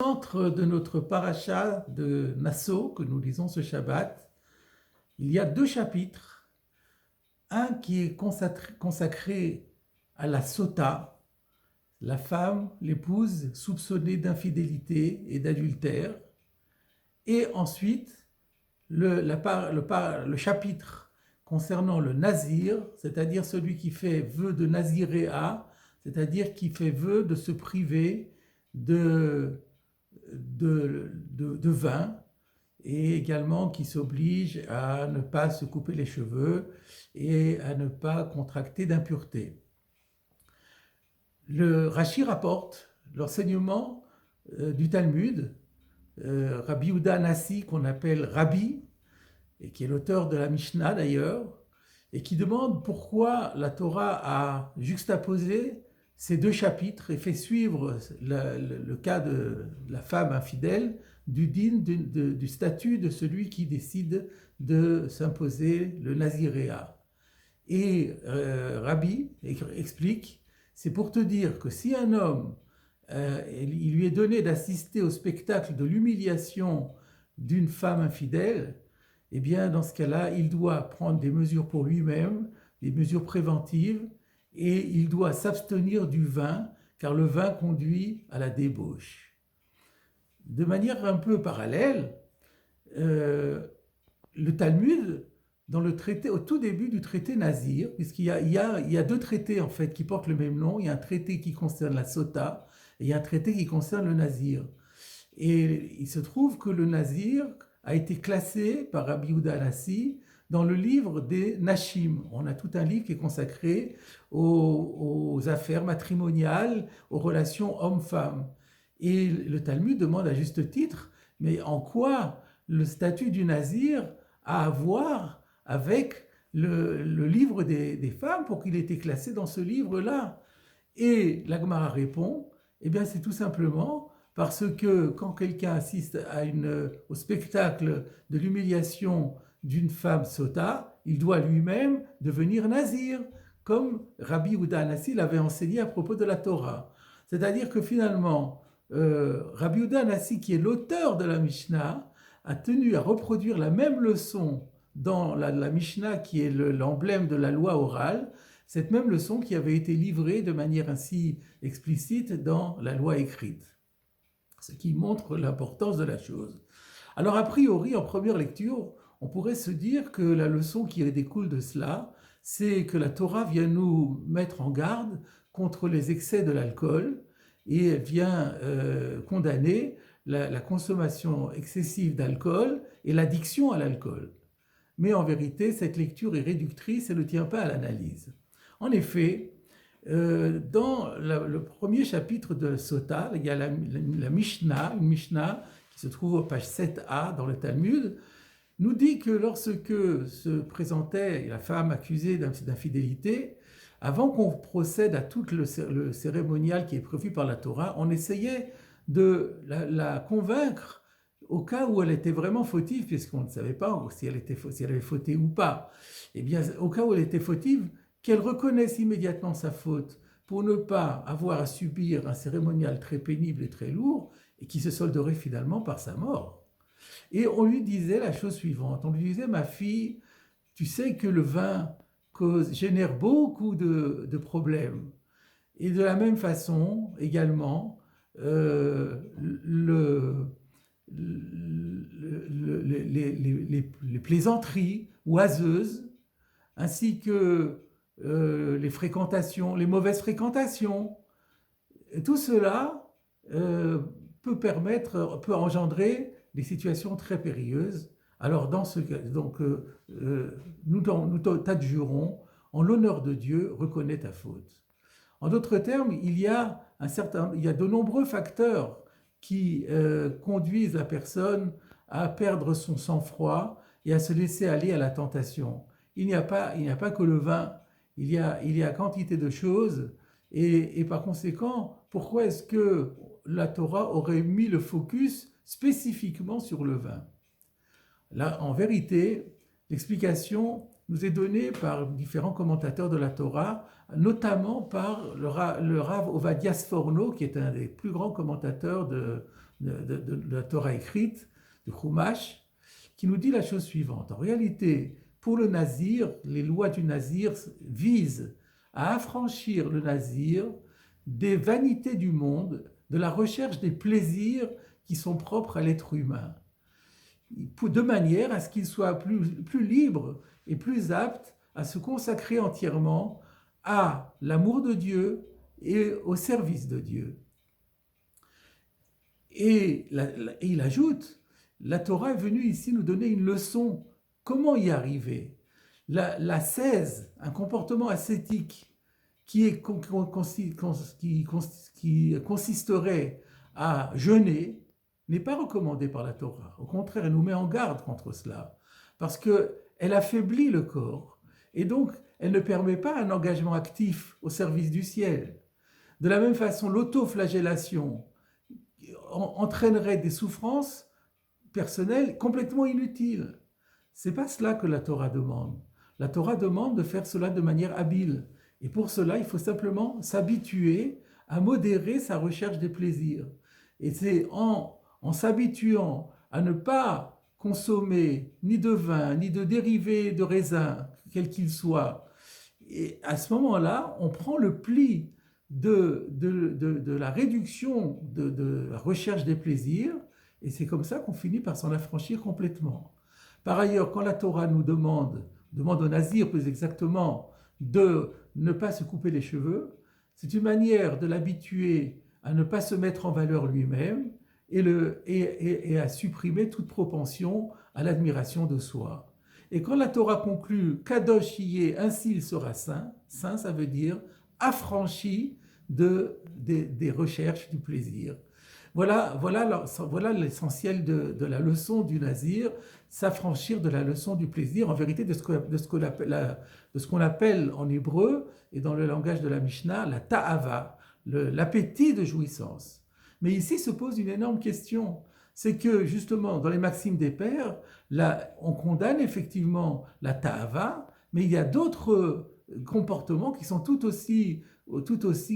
Au centre de notre paracha de Nassau, que nous lisons ce Shabbat, il y a deux chapitres. Un qui est consacré à la sota, la femme, l'épouse soupçonnée d'infidélité et d'adultère. Et ensuite, le chapitre concernant le nazir, c'est-à-dire celui qui fait vœu de naziréa, c'est-à-dire qui fait vœu de se priver de vin, et également qui s'oblige à ne pas se couper les cheveux et à ne pas contracter d'impureté. Le Rashi rapporte l'enseignement du Talmud, Rabbi Yehuda Hanassi, qu'on appelle Rabbi, et qui est l'auteur de la Mishnah d'ailleurs, et qui demande pourquoi la Torah a juxtaposé ces deux chapitres et fait suivre le cas de la femme infidèle du din, du statut de celui qui décide de s'imposer le naziréa. Et Rabbi explique, c'est pour te dire que si un homme, il lui est donné d'assister au spectacle de l'humiliation d'une femme infidèle, eh bien dans ce cas-là, il doit prendre des mesures pour lui-même, des mesures préventives, et il doit s'abstenir du vin, car le vin conduit à la débauche. De manière un peu parallèle, le Talmud, dans le traité, au tout début du traité Nazir, puisqu'il y a deux traités en fait qui portent le même nom, il y a un traité qui concerne la sota et il y a un traité qui concerne le Nazir. Et il se trouve que le Nazir a été classé par Rabbi Yehuda Hanassi dans le livre des Nashim. On a tout un livre qui est consacré aux affaires matrimoniales, aux relations homme-femme. Et le Talmud demande à juste titre, mais en quoi le statut du Nazir a à voir avec le livre des femmes pour qu'il ait été classé dans ce livre-là? Et la Gemara répond, eh bien c'est tout simplement parce que quand quelqu'un assiste au spectacle de l'humiliation d'une femme sota, il doit lui-même devenir nazir, comme Rabbi Yehuda Hanassi l'avait enseigné à propos de la Torah. C'est-à-dire que finalement, Rabbi Yehuda Hanassi, qui est l'auteur de la Mishnah, a tenu à reproduire la même leçon dans la Mishnah, qui est l'emblème de la loi orale, cette même leçon qui avait été livrée de manière ainsi explicite dans la loi écrite. Ce qui montre l'importance de la chose. Alors a priori, en première lecture, on pourrait se dire que la leçon qui découle de cela, c'est que la Torah vient nous mettre en garde contre les excès de l'alcool et elle vient condamner la consommation excessive d'alcool et l'addiction à l'alcool. Mais en vérité, cette lecture est réductrice et ne tient pas à l'analyse. En effet, dans le premier chapitre de Sota, il y a la Mishnah, une Mishnah qui se trouve aux pages 7a dans le Talmud, nous dit que lorsque se présentait la femme accusée d'infidélité, avant qu'on procède à tout le cérémonial qui est prévu par la Torah, on essayait de la convaincre au cas où elle était vraiment fautive, puisqu'on ne savait pas si elle avait fauté ou pas. Eh bien, au cas où elle était fautive, qu'elle reconnaisse immédiatement sa faute pour ne pas avoir à subir un cérémonial très pénible et très lourd et qui se solderait finalement par sa mort. Et on lui disait la chose suivante, on lui disait, ma fille, tu sais que le vin génère beaucoup de problèmes. Et de la même façon, également, les plaisanteries oiseuses, ainsi que les fréquentations, les mauvaises fréquentations. Et tout cela peut engendrer des situations très périlleuses. Alors dans ce cas, donc nous t'adjurons, en l'honneur de Dieu, reconnais ta faute. En d'autres termes, il y a de nombreux facteurs qui conduisent la personne à perdre son sang-froid et à se laisser aller à la tentation. Il n'y a pas que le vin. Il y a quantité de choses et par conséquent, pourquoi est-ce que la Torah aurait mis le focus spécifiquement sur le vin? Là, en vérité, l'explication nous est donnée par différents commentateurs de la Torah, notamment par le Rav Ovadia Sforno, qui est un des plus grands commentateurs de la Torah écrite, du Chumash, qui nous dit la chose suivante. En réalité, pour le nazir, les lois du nazir visent à affranchir le nazir des vanités du monde, de la recherche des plaisirs qui sont propres à l'être humain, de manière à ce qu'il soit plus libre et plus apte à se consacrer entièrement à l'amour de Dieu et au service de Dieu. Et il ajoute, la Torah est venue ici nous donner une leçon. Comment y arriver? L'ascèse, un comportement ascétique qui consisterait à jeûner, n'est pas recommandé par la Torah. Au contraire, elle nous met en garde contre cela, parce qu'elle affaiblit le corps, et donc elle ne permet pas un engagement actif au service du ciel. De la même façon, l'autoflagellation entraînerait des souffrances personnelles complètement inutiles. C'est pas cela que la Torah demande. La Torah demande de faire cela de manière habile. Et pour cela, il faut simplement s'habituer à modérer sa recherche des plaisirs. Et c'est en s'habituant à ne pas consommer ni de vin, ni de dérivés de raisin, quel qu'il soit, et à ce moment-là, on prend le pli de la réduction de la recherche des plaisirs, et c'est comme ça qu'on finit par s'en affranchir complètement. Par ailleurs, quand la Torah nous demande au nazir plus exactement, de ne pas se couper les cheveux, c'est une manière de l'habituer à ne pas se mettre en valeur lui-même et à supprimer toute propension à l'admiration de soi. Et quand la Torah conclut Kadosh y est, ainsi il sera saint, saint ça veut dire affranchi des recherches du plaisir. Voilà l'essentiel de la leçon du nazir, s'affranchir de la leçon du plaisir, en vérité de ce qu'on appelle en hébreu et dans le langage de la Mishnah, la ta'ava, l'appétit de jouissance. Mais ici se pose une énorme question, c'est que justement dans les maximes des pères, là, on condamne effectivement la ta'ava, mais il y a d'autres comportements qui sont tout aussi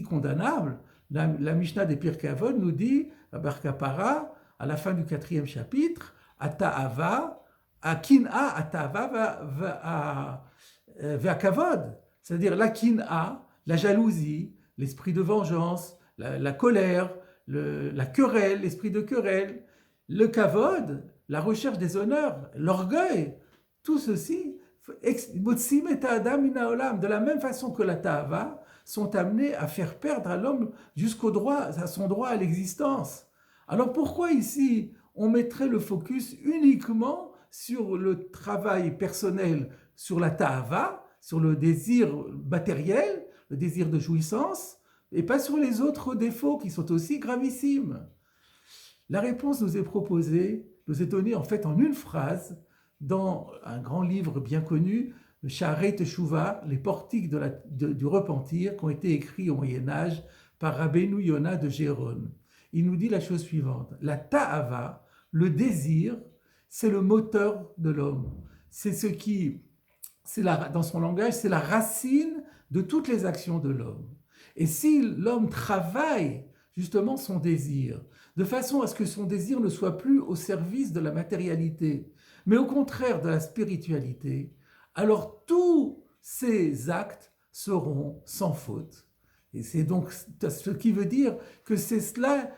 condamnables. La Mishnah des Pirkei Avot nous dit, à Bar Kapara, à la fin du 4e chapitre, Ata'ava, Akin'a, Ata'ava, Ve'akavod, c'est-à-dire la kin'a, la jalousie, l'esprit de vengeance, la colère, la querelle, l'esprit de querelle, le kavod, la recherche des honneurs, l'orgueil, tout ceci, de la même façon que la ta'ava, sont amenés à faire perdre à l'homme à son droit à l'existence. Alors pourquoi ici on mettrait le focus uniquement sur le travail personnel, sur la ta'ava, sur le désir matériel, le désir de jouissance, et pas sur les autres défauts qui sont aussi gravissimes? La réponse nous est proposée, nous est donnée en fait en une phrase dans un grand livre bien connu, le Sha'arei Teshuvah, les portiques du repentir, qui ont été écrits au Moyen-Âge par Rabbeinu Yonah de Gérone. Il nous dit la chose suivante: la ta'ava, le désir, c'est le moteur de l'homme. Dans son langage, c'est la racine de toutes les actions de l'homme. Et si l'homme travaille justement son désir, de façon à ce que son désir ne soit plus au service de la matérialité, mais au contraire de la spiritualité, alors tous ces actes seront sans faute. Et c'est donc ce qui veut dire que c'est cela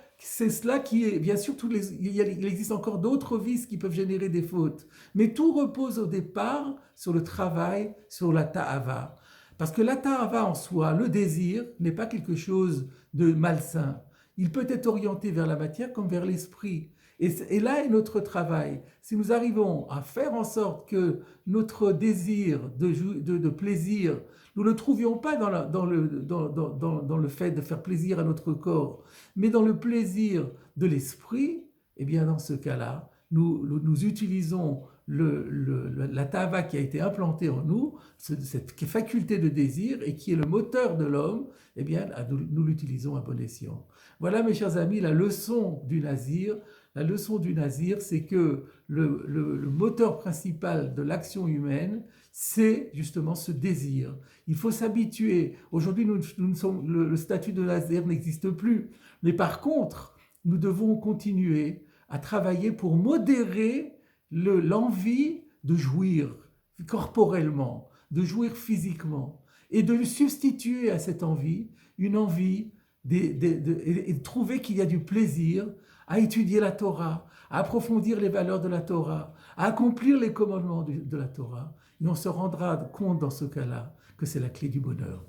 qui est, bien sûr, il existe encore d'autres vices qui peuvent générer des fautes, mais tout repose au départ sur le travail, sur la ta'ava. Parce que la ta'ava en soi, le désir, n'est pas quelque chose de malsain. Il peut être orienté vers la matière comme vers l'esprit. Et là est notre travail. Si nous arrivons à faire en sorte que notre désir de plaisir, nous ne le trouvions pas dans le fait de faire plaisir à notre corps, mais dans le plaisir de l'esprit, eh bien dans ce cas-là, nous utilisons la ta'ava qui a été implantée en nous, cette faculté de désir et qui est le moteur de l'homme, eh bien nous l'utilisons à bon escient. Voilà mes chers amis, la leçon du nazir. La leçon du nazir, c'est que le moteur principal de l'action humaine, c'est justement ce désir. Il faut s'habituer. Aujourd'hui, le statut de nazir n'existe plus. Mais par contre, nous devons continuer à travailler pour modérer l'envie de jouir corporellement, de jouir physiquement, et de lui substituer à cette envie une envie et trouver qu'il y a du plaisir à étudier la Torah, à approfondir les valeurs de la Torah, à accomplir les commandements de la Torah. Et on se rendra compte dans ce cas-là que c'est la clé du bonheur.